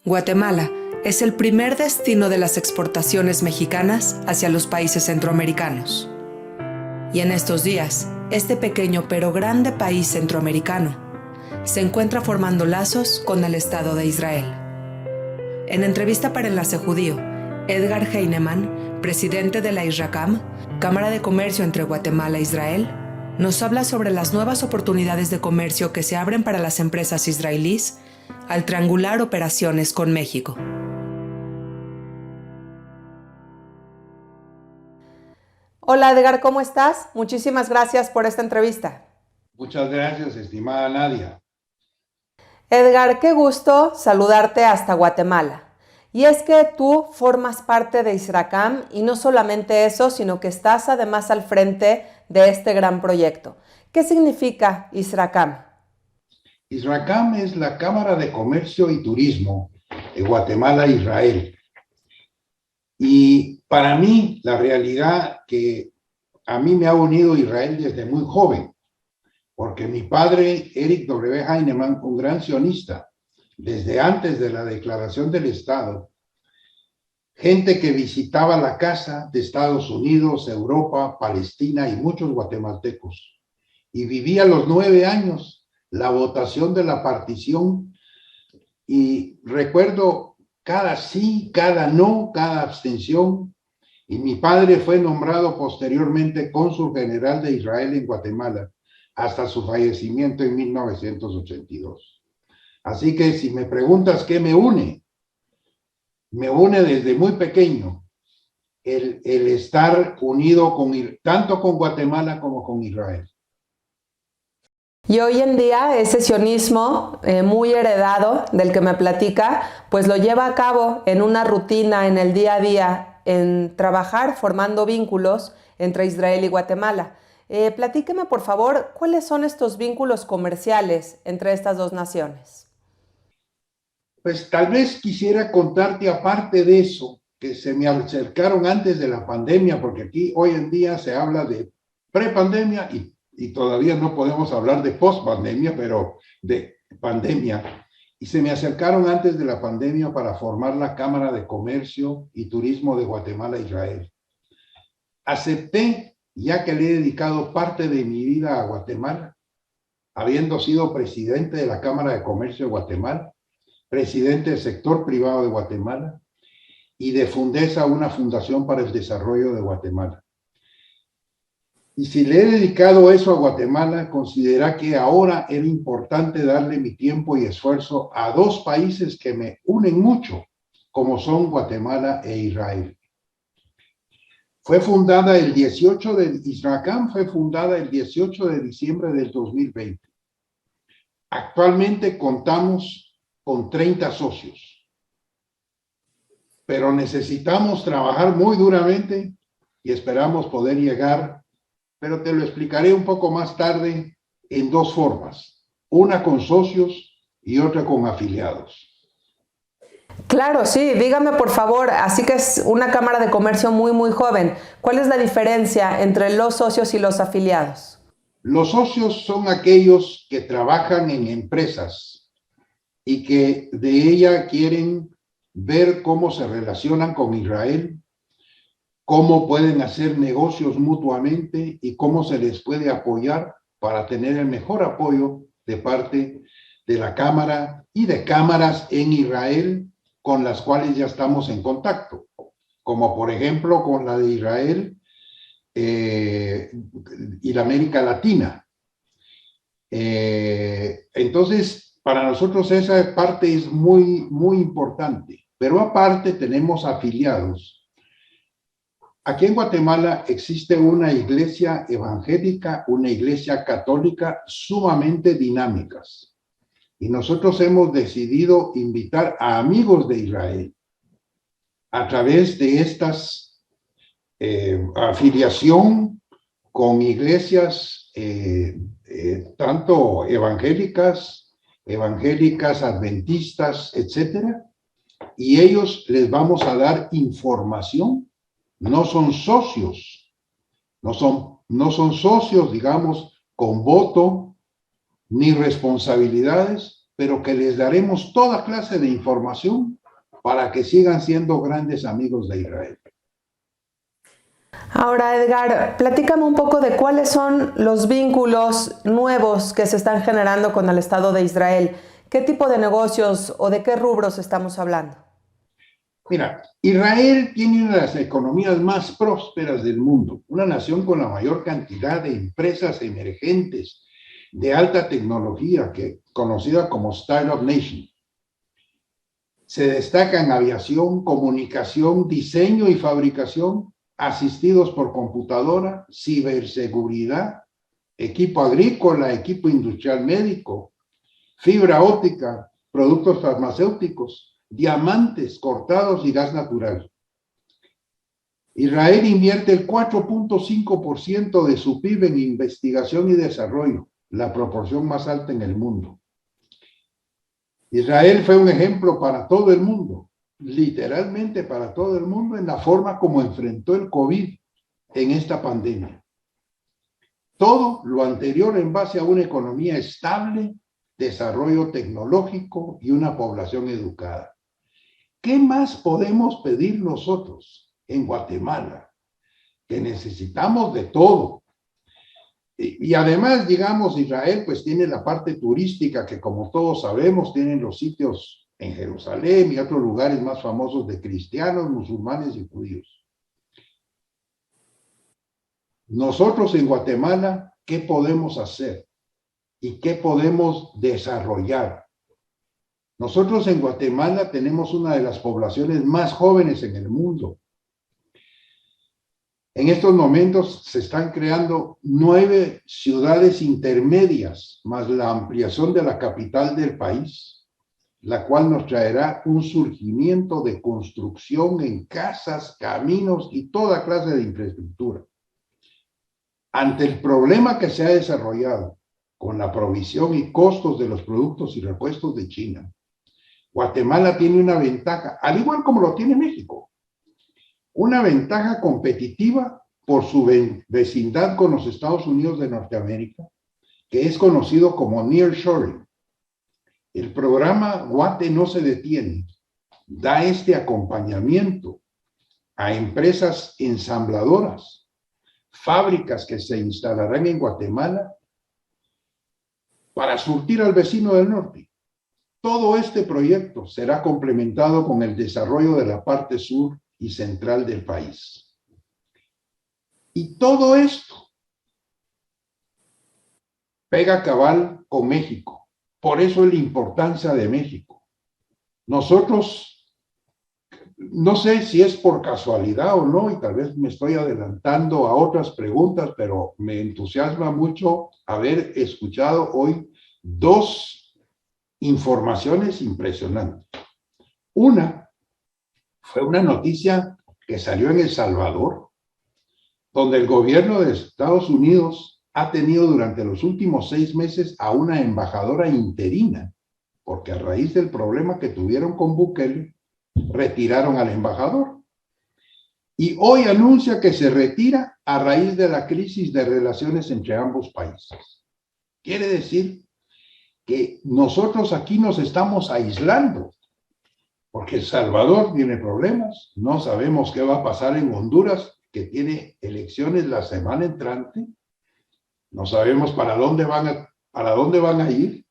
Guatemala es el primer destino de las exportaciones mexicanas hacia los países centroamericanos. Y en estos días, este pequeño pero grande país centroamericano se encuentra formando lazos con el Estado de Israel. En entrevista para Enlace Judío, Edgar Heinemann, presidente de la ISRACAM, Cámara de Comercio entre Guatemala e Israel, nos habla sobre las nuevas oportunidades de comercio que se abren para las empresas israelíes al triangular operaciones con México. Hola Edgar, ¿cómo estás? Muchísimas gracias por esta entrevista. Muchas gracias, estimada Nadia. Edgar, qué gusto saludarte hasta Guatemala. Y es que tú formas parte de ISRACAM y no solamente eso, sino que estás además al frente de este gran proyecto. ¿Qué significa ISRACAM? ISRACAM es la Cámara de Comercio y Turismo de Guatemala e Israel. Y para mí, la realidad que a mí me ha unido Israel desde muy joven, porque mi padre, Eric W. Heinemann, un gran sionista, desde antes de la declaración del Estado, gente que visitaba la casa de Estados Unidos, Europa, Palestina y muchos guatemaltecos, y vivía los 9 años la votación de la partición, y recuerdo cada sí, cada no, cada abstención, y mi padre fue nombrado posteriormente cónsul general de Israel en Guatemala hasta su fallecimiento en 1982. Así que si me preguntas qué me une desde muy pequeño el estar unido tanto con Guatemala como con Israel. Y hoy en día ese sionismo muy heredado del que me platica, pues lo lleva a cabo en una rutina, en el día a día, en trabajar formando vínculos entre Israel y Guatemala. Platíqueme por favor, ¿cuáles son estos vínculos comerciales entre estas dos naciones? Pues tal vez quisiera contarte, aparte de eso, que se me acercaron antes de la pandemia, porque aquí hoy en día se habla de prepandemia y todavía no podemos hablar de post-pandemia, pero de pandemia. Y se me acercaron antes de la pandemia para formar la Cámara de Comercio y Turismo de Guatemala e Israel. Acepté, ya que le he dedicado parte de mi vida a Guatemala, habiendo sido presidente de la Cámara de Comercio de Guatemala, presidente del sector privado de Guatemala y de Fundesa, una fundación para el desarrollo de Guatemala. Y si le he dedicado eso a Guatemala, considera que ahora era importante darle mi tiempo y esfuerzo a dos países que me unen mucho, como son Guatemala e Israel. ISRACAM fue fundada el 18 de diciembre del 2020. Actualmente contamos con 30 socios, pero necesitamos trabajar muy duramente y esperamos poder llegar, pero te lo explicaré un poco más tarde, en dos formas, una con socios y otra con afiliados. Claro, sí, dígame por favor, así que es una cámara de comercio muy joven. ¿Cuál es la diferencia entre los socios y los afiliados? Los socios son aquellos que trabajan en empresas y que de ella quieren ver cómo se relacionan con Israel, cómo pueden hacer negocios mutuamente y cómo se les puede apoyar para tener el mejor apoyo de parte de la Cámara y de cámaras en Israel con las cuales ya estamos en contacto, como por ejemplo con la de Israel y la América Latina. Entonces, para nosotros esa parte es muy importante, pero aparte tenemos afiliados. Aquí en Guatemala existe una iglesia evangélica, una iglesia católica sumamente dinámicas. Y nosotros hemos decidido invitar a amigos de Israel a través de estas afiliación con iglesias tanto evangélicas adventistas, etcétera. Y ellos les vamos a dar información. No son socios, no son socios, digamos, con voto ni responsabilidades, pero que les daremos toda clase de información para que sigan siendo grandes amigos de Israel. Ahora, Edgar, platícame un poco de cuáles son los vínculos nuevos que se están generando con el Estado de Israel. ¿Qué tipo de negocios o de qué rubros estamos hablando? Mira, Israel tiene una de las economías más prósperas del mundo, una nación con la mayor cantidad de empresas emergentes de alta tecnología, conocida como Startup Nation. Se destaca en aviación, comunicación, diseño y fabricación, asistidos por computadora, ciberseguridad, equipo agrícola, equipo industrial médico, fibra óptica, productos farmacéuticos, diamantes cortados y gas natural. Israel invierte el 4.5% de su PIB en investigación y desarrollo, la proporción más alta en el mundo. Israel fue un ejemplo para todo el mundo, literalmente para todo el mundo, en la forma como enfrentó el COVID en esta pandemia. Todo lo anterior en base a una economía estable, desarrollo tecnológico y una población educada. ¿Qué más podemos pedir nosotros en Guatemala? Que necesitamos de todo. Y además, digamos, Israel pues tiene la parte turística que, como todos sabemos, tienen los sitios en Jerusalén y otros lugares más famosos de cristianos, musulmanes y judíos. Nosotros en Guatemala, ¿qué podemos hacer? ¿Y qué podemos desarrollar? Nosotros en Guatemala tenemos una de las poblaciones más jóvenes en el mundo. En estos momentos se están creando 9 ciudades intermedias, más la ampliación de la capital del país, la cual nos traerá un surgimiento de construcción en casas, caminos y toda clase de infraestructura. Ante el problema que se ha desarrollado con la provisión y costos de los productos y repuestos de China, Guatemala tiene una ventaja, al igual como lo tiene México, una ventaja competitiva por su vecindad con los Estados Unidos de Norteamérica, que es conocido como Nearshoring. El programa Guate no se detiene, da este acompañamiento a empresas ensambladoras, fábricas que se instalarán en Guatemala para surtir al vecino del norte. Todo este proyecto será complementado con el desarrollo de la parte sur y central del país. Y todo esto pega cabal con México. Por eso es la importancia de México. Nosotros, no sé si es por casualidad o no, y tal vez me estoy adelantando a otras preguntas, pero me entusiasma mucho haber escuchado hoy 2 informaciones impresionantes. Una fue una noticia que salió en El Salvador, donde el gobierno de Estados Unidos ha tenido durante los últimos 6 meses a una embajadora interina, porque a raíz del problema que tuvieron con Bukele, retiraron al embajador. Y hoy anuncia que se retira a raíz de la crisis de relaciones entre ambos países. Quiere decir que nosotros aquí nos estamos aislando, porque El Salvador tiene problemas, no sabemos qué va a pasar en Honduras, que tiene elecciones la semana entrante, no sabemos para dónde van a ir.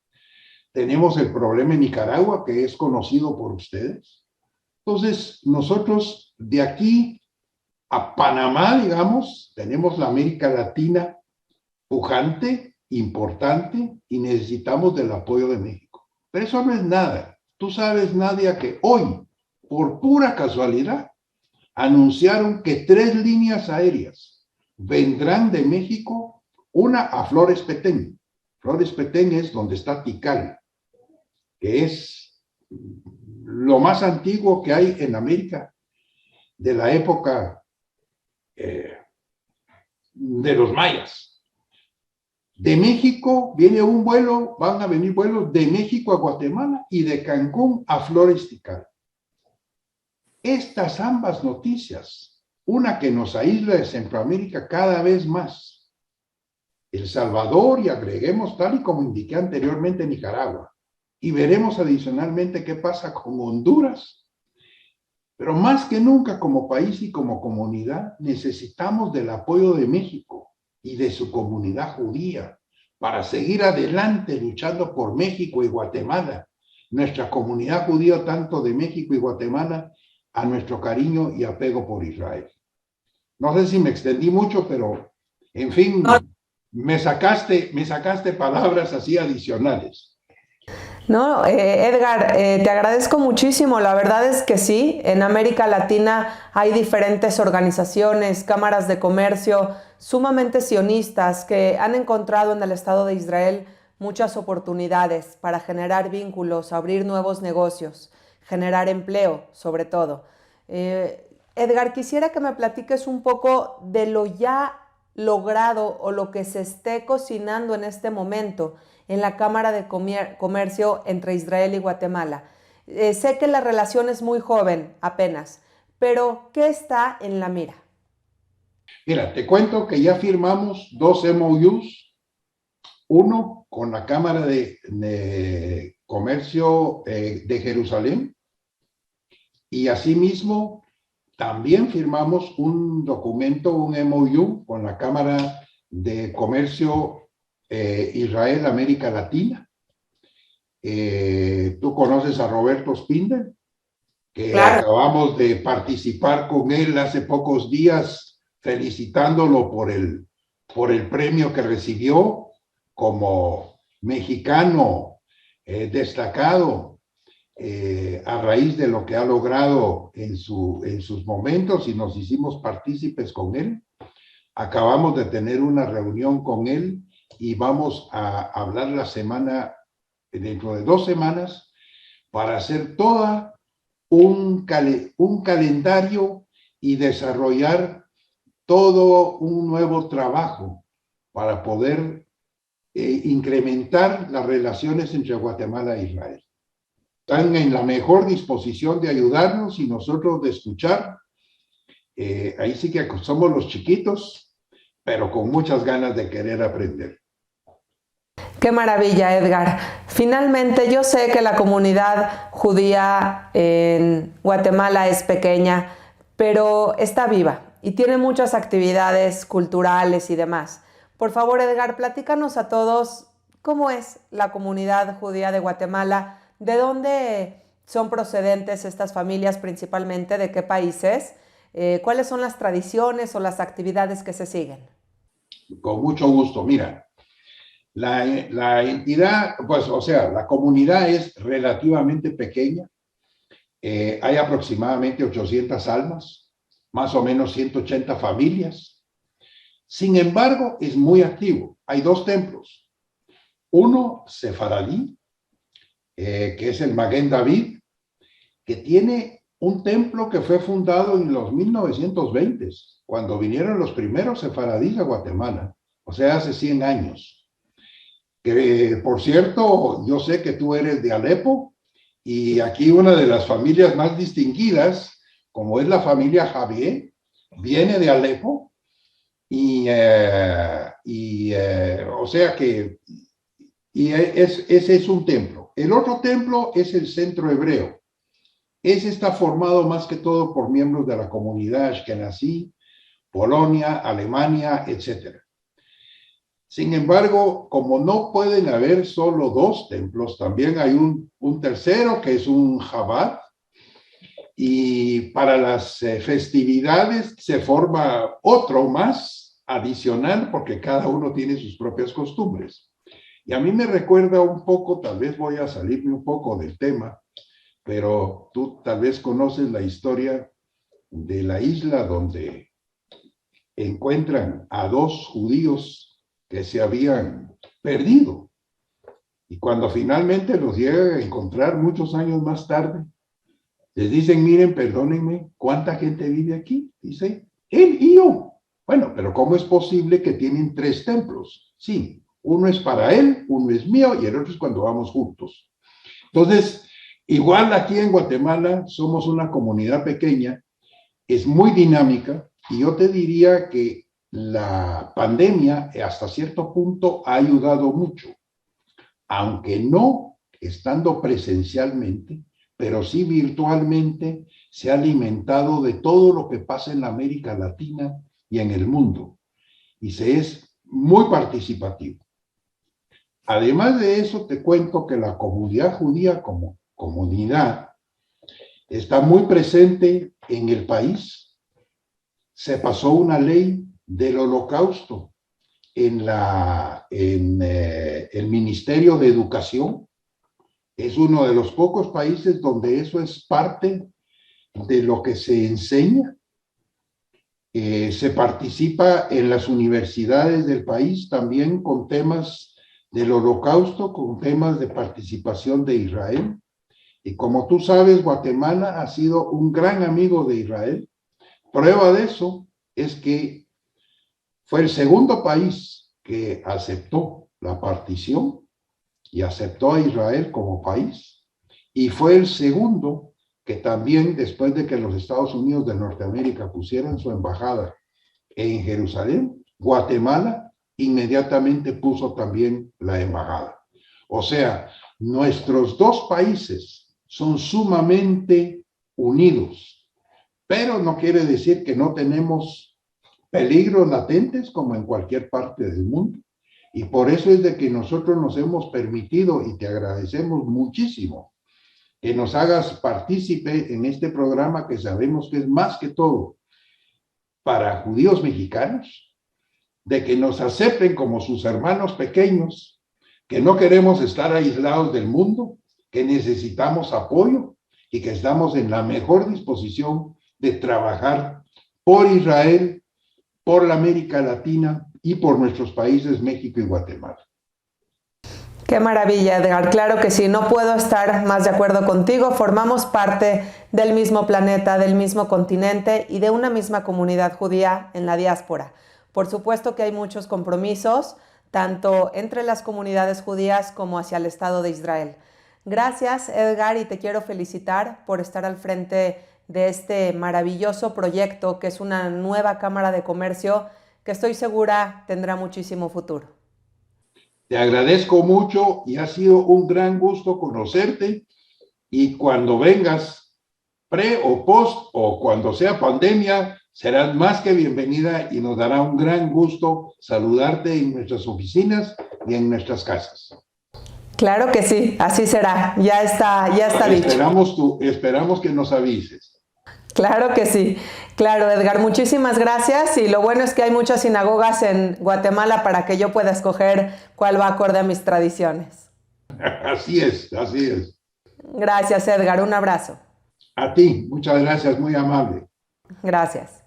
Tenemos el problema en Nicaragua, que es conocido por ustedes. Entonces, nosotros de aquí a Panamá, digamos, tenemos la América Latina pujante, importante, y necesitamos del apoyo de México. Pero eso no es nada. Tú sabes, Nadia, que hoy, por pura casualidad, anunciaron que 3 líneas aéreas vendrán de México, una a Flores Petén. Flores Petén es donde está Tikal, que es lo más antiguo que hay en América de la época de los mayas. De México viene un vuelo, van a venir vuelos de México a Guatemala y de Cancún a Flores Tikal. Estas ambas noticias, una que nos aísla de Centroamérica cada vez más, El Salvador y agreguemos, tal y como indiqué anteriormente, Nicaragua, y veremos adicionalmente qué pasa con Honduras, Pero más que nunca, como país y como comunidad, necesitamos del apoyo de México y de su comunidad judía para seguir adelante luchando por México y Guatemala. Nuestra comunidad judía, tanto de México y Guatemala, a nuestro cariño y apego por Israel. No sé si me extendí mucho, pero en fin, me sacaste palabras así adicionales. No, Edgar, te agradezco muchísimo. La verdad es que sí, en América Latina hay diferentes organizaciones, cámaras de comercio sumamente sionistas que han encontrado en el Estado de Israel muchas oportunidades para generar vínculos, abrir nuevos negocios, generar empleo, sobre todo. Edgar, quisiera que me platiques un poco de lo ya logrado o lo que se esté cocinando en este momento en la Cámara de Comercio entre Israel y Guatemala. Sé que la relación es muy joven apenas, pero ¿qué está en la mira? Mira, te cuento que ya firmamos 2 MOUs, uno con la Cámara de Comercio de Jerusalén, y asimismo también firmamos un documento, un MOU con la Cámara de Comercio Israel-América Latina. Tú conoces a Roberto Spindel, que claro, acabamos de participar con él hace pocos días, felicitándolo por el premio que recibió como mexicano destacado a raíz de lo que ha logrado en sus momentos, y nos hicimos partícipes con él. Acabamos de tener una reunión con él y vamos a hablar dentro de 2 semanas, para hacer todo un calendario y desarrollar todo un nuevo trabajo para poder incrementar las relaciones entre Guatemala e Israel. Están en la mejor disposición de ayudarnos y nosotros de escuchar. Ahí sí que somos los chiquitos, pero con muchas ganas de querer aprender. Qué maravilla, Edgar. Finalmente, yo sé que la comunidad judía en Guatemala es pequeña, pero está viva y tiene muchas actividades culturales y demás. Por favor, Edgar, platícanos a todos cómo es la comunidad judía de Guatemala, de dónde son procedentes estas familias principalmente, de qué países, cuáles son las tradiciones o las actividades que se siguen. Con mucho gusto. Mira, la entidad, pues, o sea, la comunidad es relativamente pequeña. Hay aproximadamente 800 almas, más o menos 180 familias. Sin embargo, es muy activo. Hay 2 templos. Uno, sefaradí, que es el Maguen David, que tiene un templo que fue fundado en los 1920s, cuando vinieron los primeros sefaradíes a Guatemala, o sea, hace 100 años. Que, por cierto, yo sé que tú eres de Alepo, y aquí una de las familias más distinguidas, como es la familia Javier, viene de Alepo, o sea que ese es un templo. El otro templo es el Centro Hebreo. Ese está formado más que todo por miembros de la comunidad Ashkenazí, Polonia, Alemania, etc. Sin embargo, como no pueden haber solo 2 templos, también hay un tercero que es un Chabad, y para las festividades se forma otro más adicional, porque cada uno tiene sus propias costumbres. Y a mí me recuerda un poco, tal vez voy a salirme un poco del tema, pero tú tal vez conoces la historia de la isla donde encuentran a 2 judíos que se habían perdido. Y cuando finalmente los llegan a encontrar muchos años más tarde, les dicen, miren, perdónenme, ¿cuánta gente vive aquí? Dice, él y yo. Bueno, pero ¿cómo es posible que tienen 3 templos? Sí, uno es para él, uno es mío y el otro es cuando vamos juntos. Entonces, igual aquí en Guatemala somos una comunidad pequeña, es muy dinámica, y yo te diría que la pandemia hasta cierto punto ha ayudado mucho, aunque no estando presencialmente, pero sí virtualmente se ha alimentado de todo lo que pasa en la América Latina y en el mundo, y se es muy participativo. Además de eso, te cuento que la comunidad judía como comunidad está muy presente en el país. Se pasó una ley del Holocausto en el Ministerio de Educación. Es uno de los pocos países donde eso es parte de lo que se enseña. Se participa en las universidades del país también con temas del Holocausto, con temas de participación de Israel. Y como tú sabes, Guatemala ha sido un gran amigo de Israel. Prueba de eso es que fue el segundo país que aceptó la partición y aceptó a Israel como país. Y fue el segundo que también, después de que los Estados Unidos de Norteamérica pusieran su embajada en Jerusalén, Guatemala inmediatamente puso también la embajada. O sea, nuestros dos países son sumamente unidos, pero no quiere decir que no tenemos peligros latentes como en cualquier parte del mundo. Y por eso es de que nosotros nos hemos permitido, y te agradecemos muchísimo, que nos hagas partícipe en este programa que sabemos que es más que todo para judíos mexicanos, de que nos acepten como sus hermanos pequeños, que no queremos estar aislados del mundo, que necesitamos apoyo y que estamos en la mejor disposición de trabajar por Israel, por la América Latina y por nuestros países México y Guatemala. Qué maravilla, Edgar. Claro que sí, no puedo estar más de acuerdo contigo. Formamos parte del mismo planeta, del mismo continente y de una misma comunidad judía en la diáspora. Por supuesto que hay muchos compromisos, tanto entre las comunidades judías como hacia el Estado de Israel. Gracias, Edgar, y te quiero felicitar por estar al frente de este maravilloso proyecto que es una nueva Cámara de Comercio que estoy segura tendrá muchísimo futuro. Te agradezco mucho y ha sido un gran gusto conocerte, y cuando vengas pre o post o cuando sea pandemia, serás más que bienvenida y nos dará un gran gusto saludarte en nuestras oficinas y en nuestras casas. Claro que sí, así será, ya está dicho. Esperamos que nos avises. Claro que sí, claro, Edgar, muchísimas gracias, y lo bueno es que hay muchas sinagogas en Guatemala para que yo pueda escoger cuál va acorde a mis tradiciones. Así es, así es. Gracias, Edgar, un abrazo. A ti, muchas gracias, muy amable. Gracias.